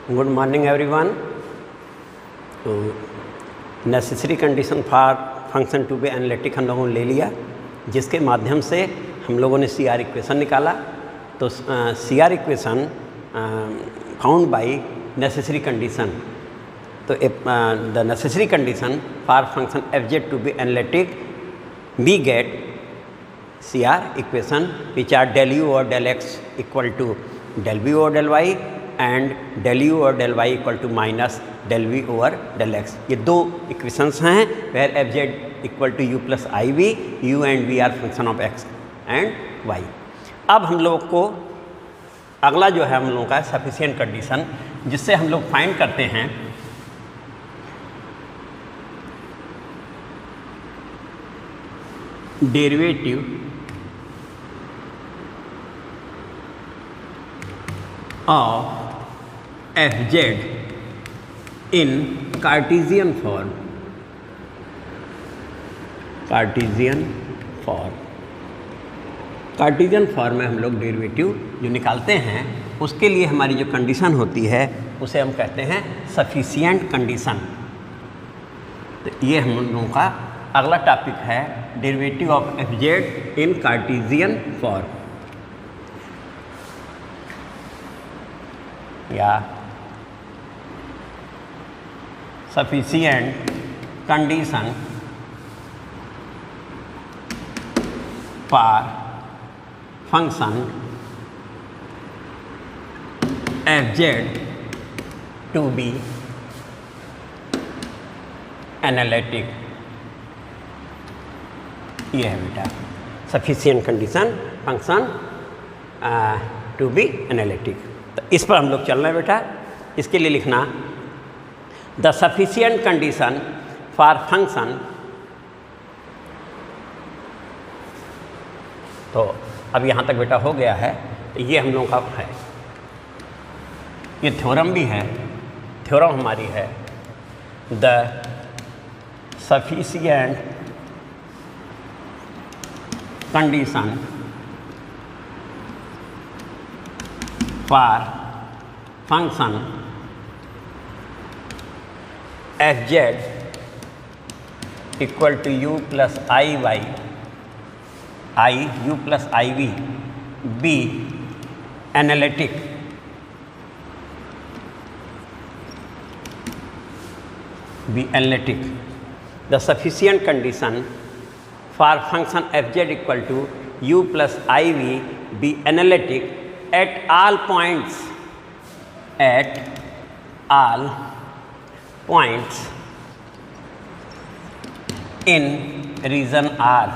Good morning everyone. तो necessary condition for function to be analytic हम लोगों ने ले लिया, जिसके माध्यम से हम लोगों ने सी आर इक्वेशन निकाला। तो C R equation found by necessary condition. तो the necessary condition for function F Z to be analytic we get C R equation which are del U और del x equal to del V और del Y and del U और del Y equal to minus del we over del X. ये दो equations हैं where F Z equal to you plus I V, U and we are function of x and y. अब हम लोग को अगला जो है हम लोगों का सफिशिएंट कंडीशन, जिससे हम लोग फाइंड करते हैं derivative of F Z in Cartesian form. Cartesian form में हम लोग डेरिवेटिव जो निकालते हैं, उसके लिए हमारी जो कंडीशन होती है उसे हम कहते हैं सफिशिएंट कंडीशन। तो ये हम लोगों का अगला टॉपिक है, derivative of F Z in Cartesian form या sufficient condition for function fz to be analytic। ये है बेटा sufficient condition function to be analytic। तो इस पर हम लोग चल रहे हैं बेटा। इसके लिए लिखना the sufficient condition for function. तो अब यहाँ तक बेटा हो गया है। तो ये हम लोगों का है, ये थ्योरम भी है। थ्योरम हमारी है the sufficient condition for function F Z equal to you plus i y, i u plus I v be analytic. Be analytic. The sufficient condition for function F Z equal to you plus I v be analytic at all points in region R,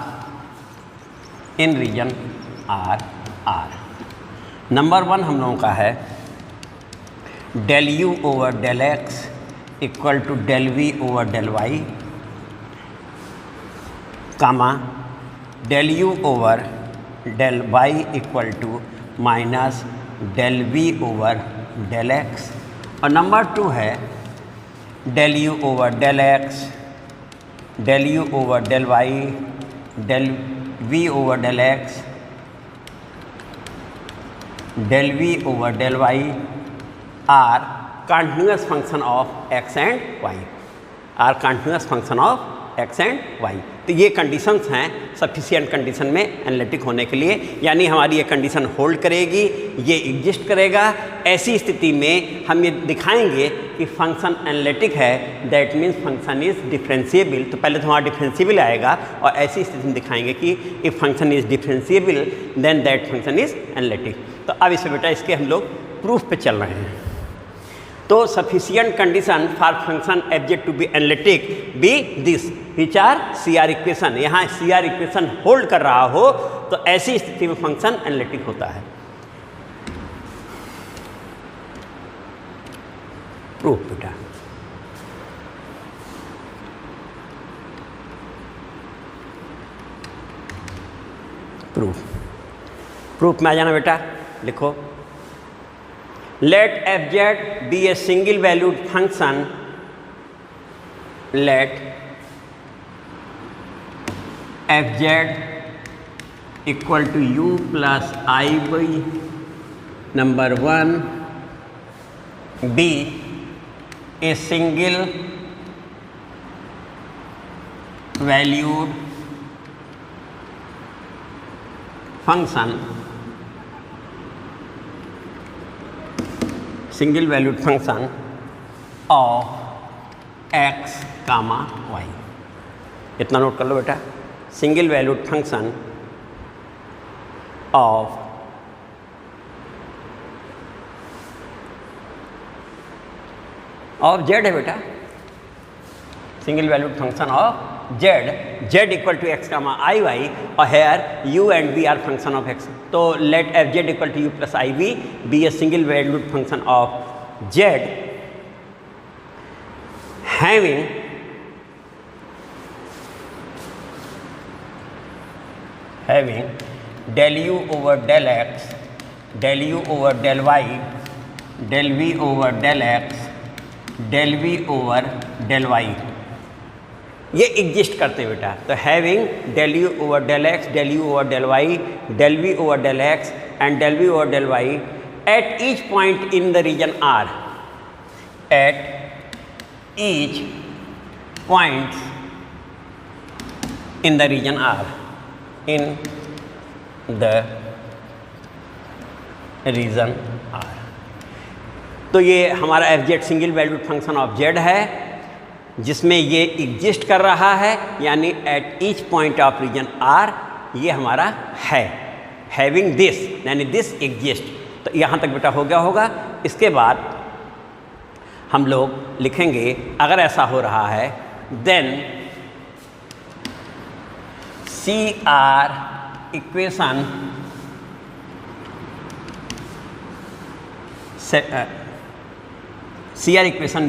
number one हम लोगों का है del you over del x equal to del we over del y, comma del you over del Y equal to minus del we over del x. और number two है del you over del x, del you over del Y, del we over del x, del we over del y are continuous function of x and y, are continuous function of x and y. तो ये conditions हैं sufficient condition में analytic होने के लिए, यानी हमारी ये कंडीशन होल्ड करेगी, ये एग्जिस्ट करेगा। ऐसी स्थिति में हम ये दिखाएंगे कि फंक्शन एनालिटिक है, that means function is differentiable. तो पहले तो हमारा डिफरेंशिएबल आएगा, और ऐसी स्थिति में दिखाएंगे कि if function is differentiable then that function is analytic. तो अब इसे बेटा इसके हम लोग प्रूफ पे चल रहे हैं। तो sufficient condition for function F Z to be analytic be this which are C R equation. यहाँ सी आर इक्वेशन होल्ड कर रहा हो तो ऐसी स्थिति में फंक्शन एनालिटिक होता है। प्रूफ बेटा, प्रूफ में आ जाना बेटा। लिखो let f z be a single valued function, let f z equal to u plus I by number 1 be a single valued function of x, y। इतना नोट कर लो बेटा, single valued function of z है बेटा, single valued function of z equal to x, i, y, और here u and v are function of x। तो let f z equal to u plus i v be a single valued function of z having del u over del x, del u over del y, del v over del x, del v over del y, ये exist करते हैं बेटा। तो having del u over del x, del u over del y, del v over del x and del v over del y at each point in the region R, at each point in the region R, in the region R। तो ये हमारा f z single valued function of z है जिसमें ये exist कर रहा है, यानी at each point of region R ये हमारा है, हैविंग दिस यानी दिस एग्जिस्ट। तो यहाँ तक बेटा हो गया होगा। इसके बाद हम लोग लिखेंगे अगर ऐसा हो रहा है then C R equation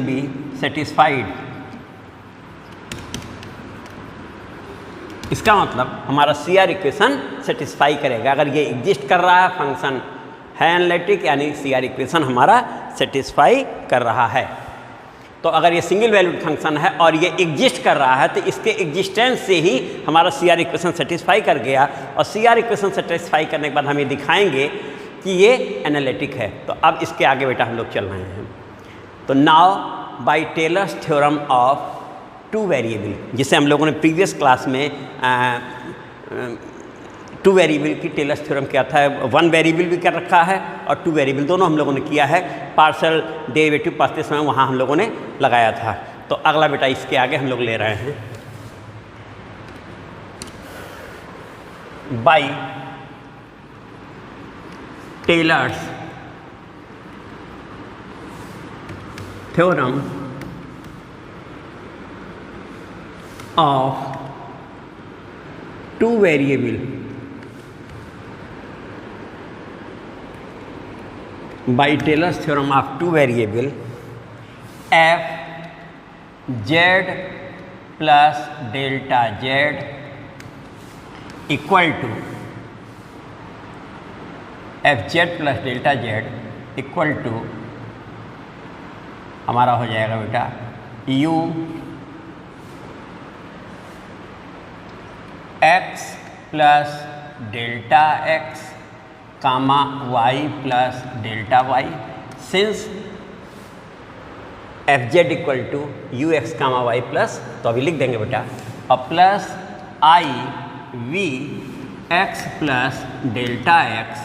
be satisfied. इसका मतलब हमारा सी आर इक्वेशन सेटिस्फाई करेगा अगर ये एग्जिस्ट कर रहा है, फंक्शन है एनालिटिक, यानी सी आर इक्वेशन हमारा सेटिस्फाई कर रहा है। तो अगर ये सिंगल वैल्यूड फंक्शन है और ये एग्जिस्ट कर रहा है तो इसके एग्जिस्टेंस से ही हमारा सी आर इक्वेशन सेटिस्फाई कर गया, और सी आर इक्वेशन सेटिस्फाई करने के बाद हम ये दिखाएंगे कि ये एनालिटिक है। तो अब इसके आगे बेटा हम लोग चल रहे हैं। तो now by Taylor's theorem of two variable, जिसे हम लोगों ने प्रीवियस क्लास में टू वेरिएबल की टेलर्स थ्योरम किया था, वन वेरिएबल भी कर रखा है और टू वेरिएबल दोनों हम लोगों ने किया है। पार्शियल डेरिवेटिव पढ़ते समय वहाँ हम लोगों ने लगाया था। तो अगला बेटा इसके आगे हम लोग ले रहे हैं by Taylor's theorem of two variable by Taylor's theorem of two variable f z plus delta z equal to f z plus delta z equal to हमारा हो जाएगा बेटा u x plus delta x comma y plus delta y, since f Z equal to u x comma Y plus, तो अभी लिख देंगे बेटा, और प्लस आई v x plus delta x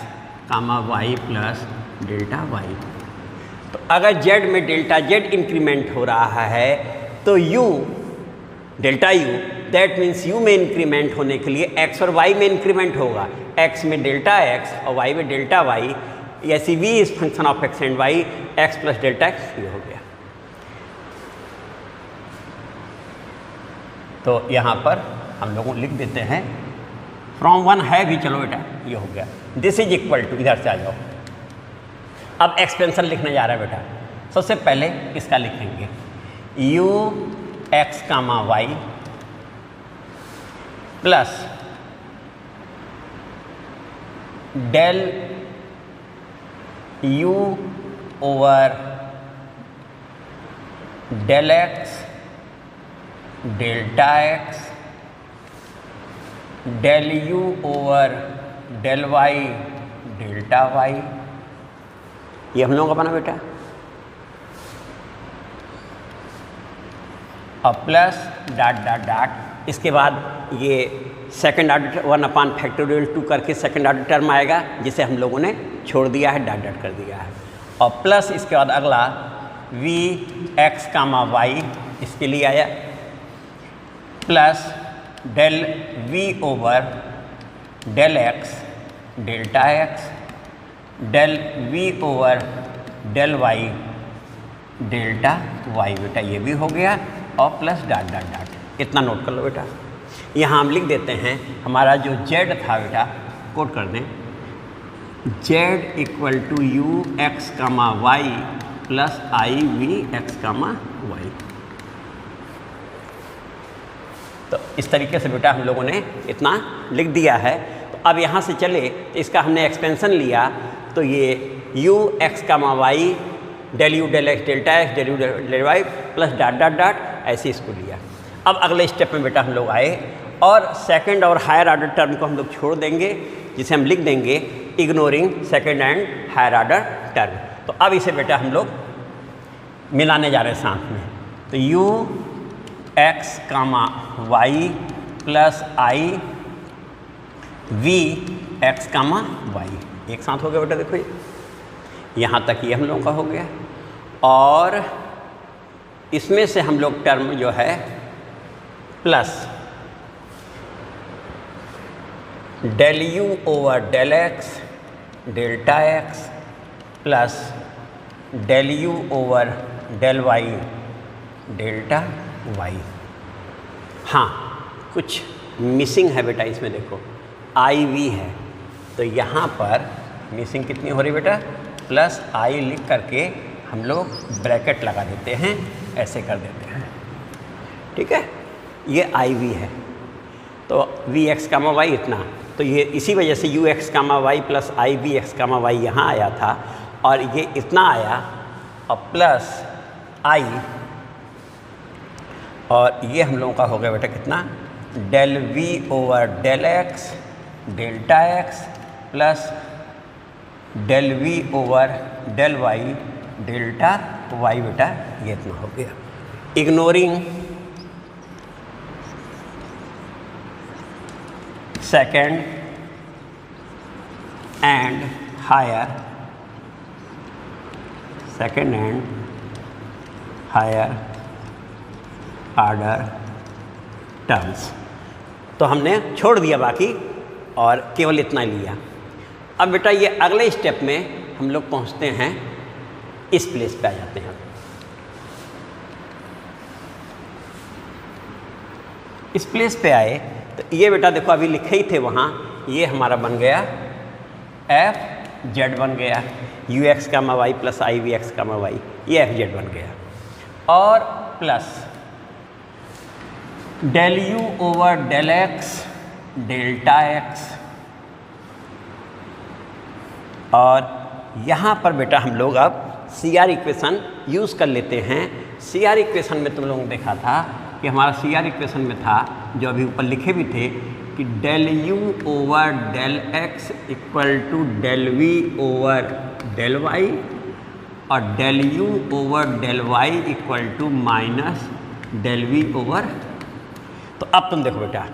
comma Y plus delta y. तो अगर z में delta z increment हो रहा है तो u delta u that means u में इंक्रीमेंट होने के लिए x और y में इंक्रीमेंट होगा, x में डेल्टा x और y में डेल्टा y, ऐसी v is function of x and y, x plus delta x ये हो गया। तो यहाँ पर हम लोगों लिख देते हैं फ्रॉम वन है भी, चलो बेटा ये हो गया। दिस इज इक्वल टू, इधर से आ जाओ, अब एक्सपेंशन लिखने जा रहा है बेटा। सबसे पहले इसका लिखेंगे u x comma Y plus del u over del x delta x del u over del y delta y, ये हम लोगों का बना बेटा। और प्लस डॉट डॉट डॉट, इसके बाद ये सेकेंड ऑर्डर 1/2 करके सेकेंड ऑर्डर टर्म आएगा जिसे हम लोगों ने छोड़ दिया है, डॉट डॉट कर दिया है। और प्लस इसके बाद अगला वी एक्स कामा वाई इसके लिए आया, plus del we over del x delta x, del we over del y delta y, बेटा ये भी हो गया, और प्लस डॉट डॉट डॉट। इतना नोट कर लो बेटा। यहाँ हम लिख देते हैं हमारा जो z था बेटा, कोट कर दें, z equal to u x comma Y plus I v x comma y. तो इस तरीके से बेटा हम लोगों ने इतना लिख दिया है। तो अब यहाँ से चले तो इसका हमने एक्सपेंशन लिया, तो ये u x comma y del you del x delta x del you del y plus dot dot dot, ऐसे इसको लिया। अब अगले स्टेप में बेटा हम लोग आए और सेकंड और हायर ऑर्डर टर्म को हम लोग छोड़ देंगे, जिसे हम लिख देंगे ignoring second and higher order term. तो अब इसे बेटा हम लोग मिलाने जा रहे हैं साथ में। तो u x comma Y plus आई वी एक्स कामा वाई, एक साथ हो गया बेटा। देखो यहाँ तक ये हम लोगों का हो गया, और इसमें से हम लोग टर्म जो है plus del you over del x delta x plus del you over del y delta y. हाँ, कुछ मिसिंग है बेटा इसमें, देखो आई वी है, तो यहाँ पर मिसिंग कितनी हो रही बेटा, प्लस आई लिख करके हम लोग ब्रैकेट लगा देते हैं, ऐसे कर देते हैं, ठीक है। ये आई वी है, तो वी एक्स कामा वाई इतना, तो ये इसी वजह से u x comma Y plus आई वी एक्स कामा वाई यहाँ आया था, और ये इतना आया, और प्लस आई, और ये हम लोगों का हो गया बेटा कितना, del we over del x delta x plus del we over del y delta y, बेटा ये इतना हो गया। Ignoring second and higher order terms, तो हमने छोड़ दिया बाकी और केवल इतना लिया। अब बेटा ये अगले स्टेप में हम लोग पहुंचते हैं, इस प्लेस पे आ जाते हैं। इस प्लेस पे आए तो ये बेटा देखो अभी लिखे ही थे वहाँ, ये हमारा बन गया एफ जेड बन गया, u x comma Y plus आई वी एक्स कामा वाई, ये एफ जेड बन गया, और plus del you over del x delta x, और यहाँ पर बेटा हम लोग अब सी आर इक्वेशन यूज़ कर लेते हैं। सी आर इक्वेशन में तुम लोगों ने देखा था कि हमारा सी आर इक्वेशन में था, जो अभी ऊपर लिखे भी थे, कि del you over del x equal to del we over del Y, और del you over del Y equal to minus del we over. तो अब तुम देखो बेटा,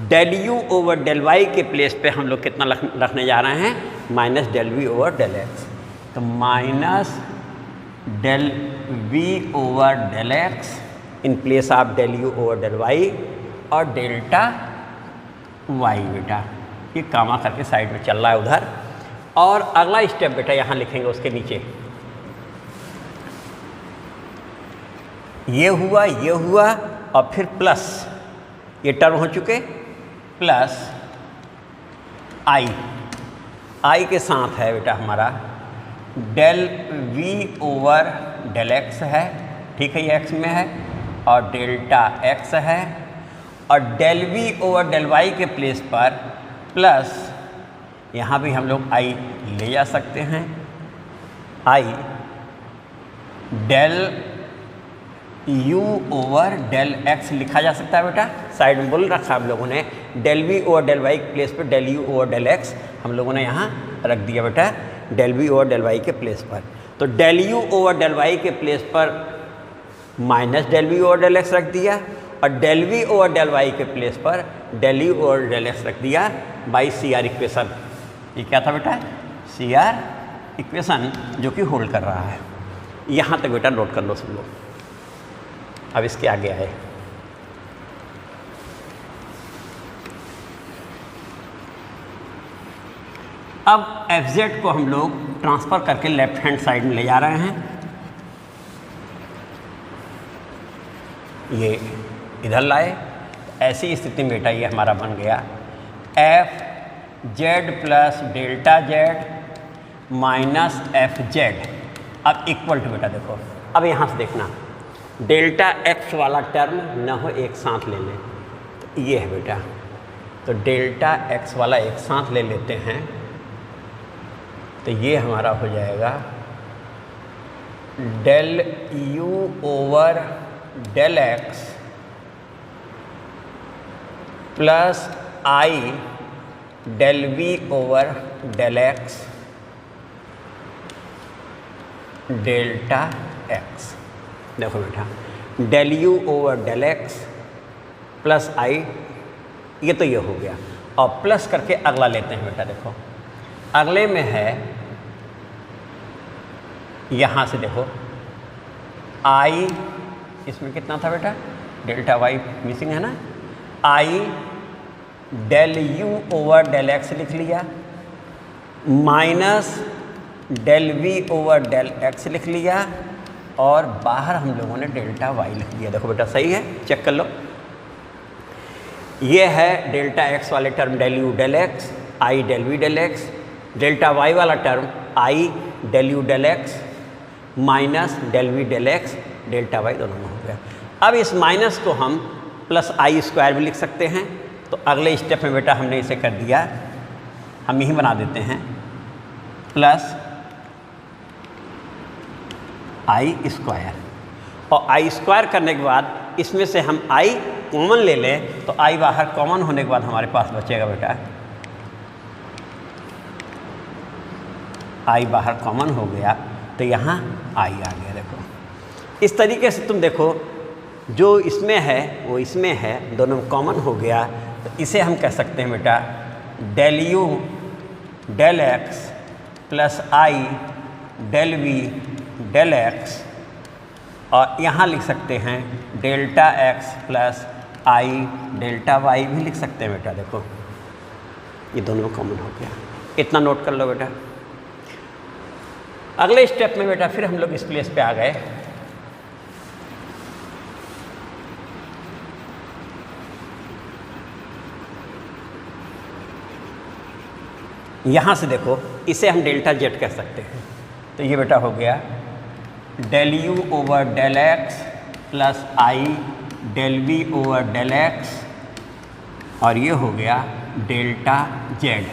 del you over del Y के प्लेस पे हम लोग कितना रखने जा रहे हैं, minus del we over del X, तो minus del we over del X in place of del you over del Y, और डेल्टा वाई बेटा ये कामा करके साइड में चल रहा है उधर। और अगला स्टेप बेटा यहाँ लिखेंगे उसके नीचे, ये हुआ और फिर प्लस, ये टर्म हो चुके, प्लस आई के साथ है बेटा हमारा del we over del x है, ठीक है, ये एक्स में है, और डेल्टा एक्स है, और del we over del Y के प्लेस पर प्लस, यहाँ भी हम लोग आई ले जा सकते हैं, I del u over del x लिखा जा सकता है बेटा, साइड में बोल रखा है हम लोगों ने, del v over del y के प्लेस पे del u over del x हम लोगों ने यहाँ रख दिया बेटा, del v over del y के प्लेस पर। तो del u over del y के प्लेस पर minus del we over del x रख दिया और del we over del Y के प्लेस पर del you over del x रख दिया बाई सी आर इक्वेशन। ये क्या था बेटा? सी आर इक्वेशन जो कि होल्ड कर रहा है। यहाँ तक बेटा नोट कर लो सब लोग। अब इसके आगे आए, अब एफ जेड को हम लोग ट्रांसफ़र करके लेफ्ट हैंड साइड में ले जा रहे हैं। ये इधर लाए, ऐसी स्थिति में बेटा ये हमारा बन गया F Z plus delta Z minus F Z. अब इक्वल टू बेटा देखो, अब यहाँ से देखना डेल्टा एक्स वाला टर्म न हो एक साथ ले लें, तो ये है बेटा। तो डेल्टा एक्स वाला एक साथ ले लेते हैं तो ये हमारा हो जाएगा del you over del x plus I del we over del x delta X. देखो बेटा, del you over del x plus I, ये तो ये हो गया, और प्लस करके अगला लेते हैं बेटा। देखो अगले में है, यहाँ से देखो आई, इसमें कितना था बेटा? डेल्टा वाई मिसिंग है ना। I del you over del X लिख लिया minus del we over del X लिख लिया और बाहर हम लोगों ने डेल्टा वाई लिख दिया। देखो बेटा सही है, चेक कर लो। ये है डेल्टा एक्स वाले term del you del X, I del we del x, delta Y वाला term I del you del X minus del we del x delta Y, दोनों में हो गया। अब इस माइनस को हम प्लस आई स्क्वायर भी लिख सकते हैं। तो अगले स्टेप में बेटा हमने इसे कर दिया, हम यही बना देते हैं प्लस आई स्क्वायर, और आई स्क्वायर करने के बाद इसमें से हम आई कॉमन ले लें, तो आई बाहर कॉमन होने के बाद हमारे पास बचेगा बेटा, आई बाहर कॉमन हो गया तो यहाँ आई आ गया। देखो इस तरीके से तुम देखो, जो इसमें है वो इसमें है, दोनों कॉमन हो गया। तो इसे हम कह सकते हैं बेटा del you del x plus I del we del x, और यहाँ लिख सकते हैं delta x plus i delta y भी लिख सकते हैं बेटा। देखो ये दोनों कॉमन हो गया, इतना नोट कर लो बेटा। अगले स्टेप में बेटा फिर हम लोग इस प्लेस पे आ गए, यहाँ से देखो इसे हम डेल्टा जेड कह सकते हैं। तो ये बेटा हो गया del you over del x plus I del we over del x, और ये हो गया delta z.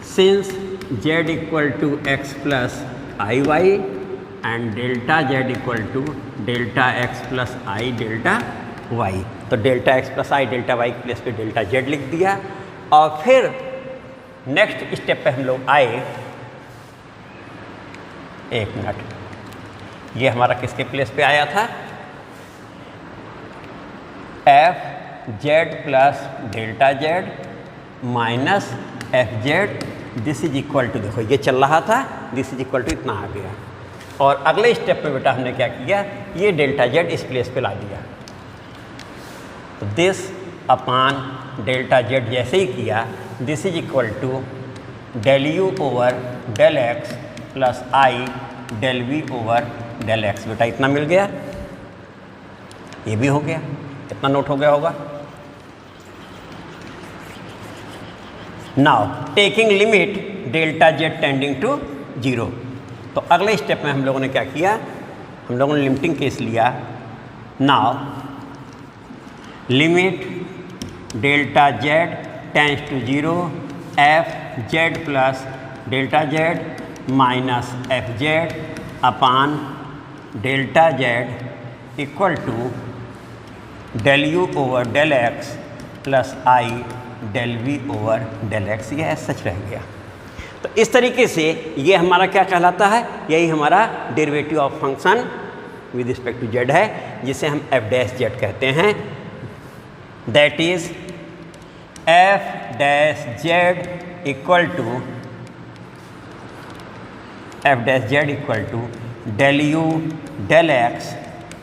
Since z equal to x plus i y and delta Z equal to delta x plus i delta y, तो delta x plus i delta y के place पे delta z लिख दिया। और फिर नेक्स्ट स्टेप पे हम लोग आए, एक मिनट, ये हमारा किसके प्लेस पे आया था? F Z plus delta Z minus F z, this is equal to, देखो ये चल रहा था, दिस इज इक्वल टू इतना आ गया। और अगले स्टेप पे बेटा हमने क्या किया, ये डेल्टा जेड इस प्लेस पे ला दिया। तो दिस अपान डेल्टा जेड जैसे ही किया, this is equal to del you over del x plus I del we over del x. बेटा इतना मिल गया, ये भी हो गया, कितना नोट हो गया होगा। Now taking limit delta z tending to 0, तो अगले स्टेप में हम लोगों ने क्या किया, हम लोगों ने लिमिटिंग केस लिया। Now limit delta Z tends to 0 F Z plus delta Z minus F Z upon delta Z equal to del you over del x plus I del we over del X, ये सच रह गया। तो इस तरीके से ये हमारा क्या कहलाता है, यही हमारा derivative of function with respect to Z है। जिसे हम एफ डैश जेड कहते हैं, that is F dash Z equal to del you del x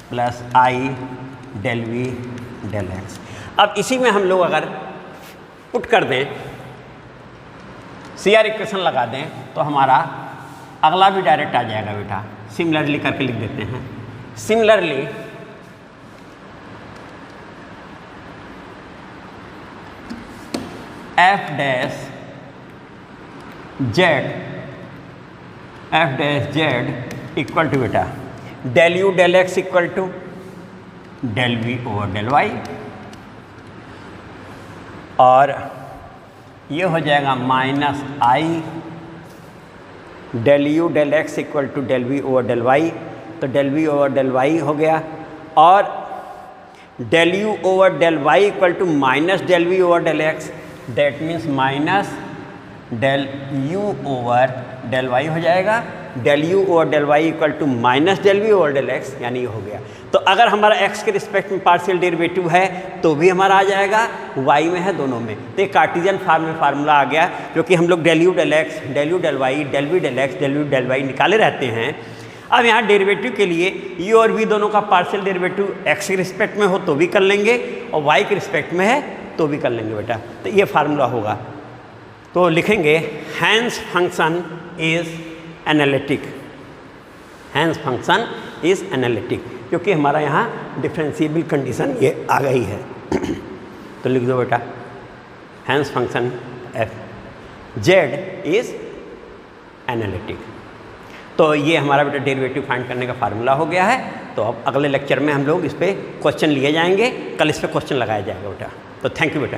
plus I del we del X. अब इसी में हम लोग अगर पुट कर दें, CR इक्वेशन लगा दें, तो हमारा अगला भी डायरेक्ट आ जाएगा बेटा। सिमिलरली करके लिख देते हैं। Similarly F dash Z equal to बेटा del you del x equal to del we over del Y, और ये हो जाएगा minus I del you del x equal to del we over del Y. तो del we over del Y हो गया, और del you over del Y equal to minus del we over del X, that means minus del you over del Y हो जाएगा। Del you over del Y equal to minus del we over del X, यानी ये हो गया। तो अगर हमारा x के रिस्पेक्ट में पार्शियल डेरिवेटिव है तो भी हमारा आ जाएगा, y में है दोनों में। तो ये कार्टेशियन फॉर्म में फार्मूला आ गया, जो कि हम लोग del you del x, del you del Y, del we del x, del you del Y निकाले रहते हैं। अब यहाँ डेरिवेटिव के लिए u और v दोनों का पार्शियल डेरिवेटिव x के रिस्पेक्ट में हो तो भी कर लेंगे, और y के रिस्पेक्ट में है तो भी कर लेंगे बेटा। तो ये फार्मूला होगा। तो लिखेंगे hence function is analytic, hence function is analytic, क्योंकि हमारा यहाँ डिफरेंशिएबल कंडीशन ये आ गई है। तो लिख दो बेटा hence function F Z is analytic. तो ये हमारा बेटा डेरिवेटिव फाइंड करने का फार्मूला हो गया है। तो अब अगले लेक्चर में हम लोग इस पर क्वेश्चन लिए जाएंगे, कल इस पर क्वेश्चन लगाया जाएगा बेटा। तो थैंक यू बेटा।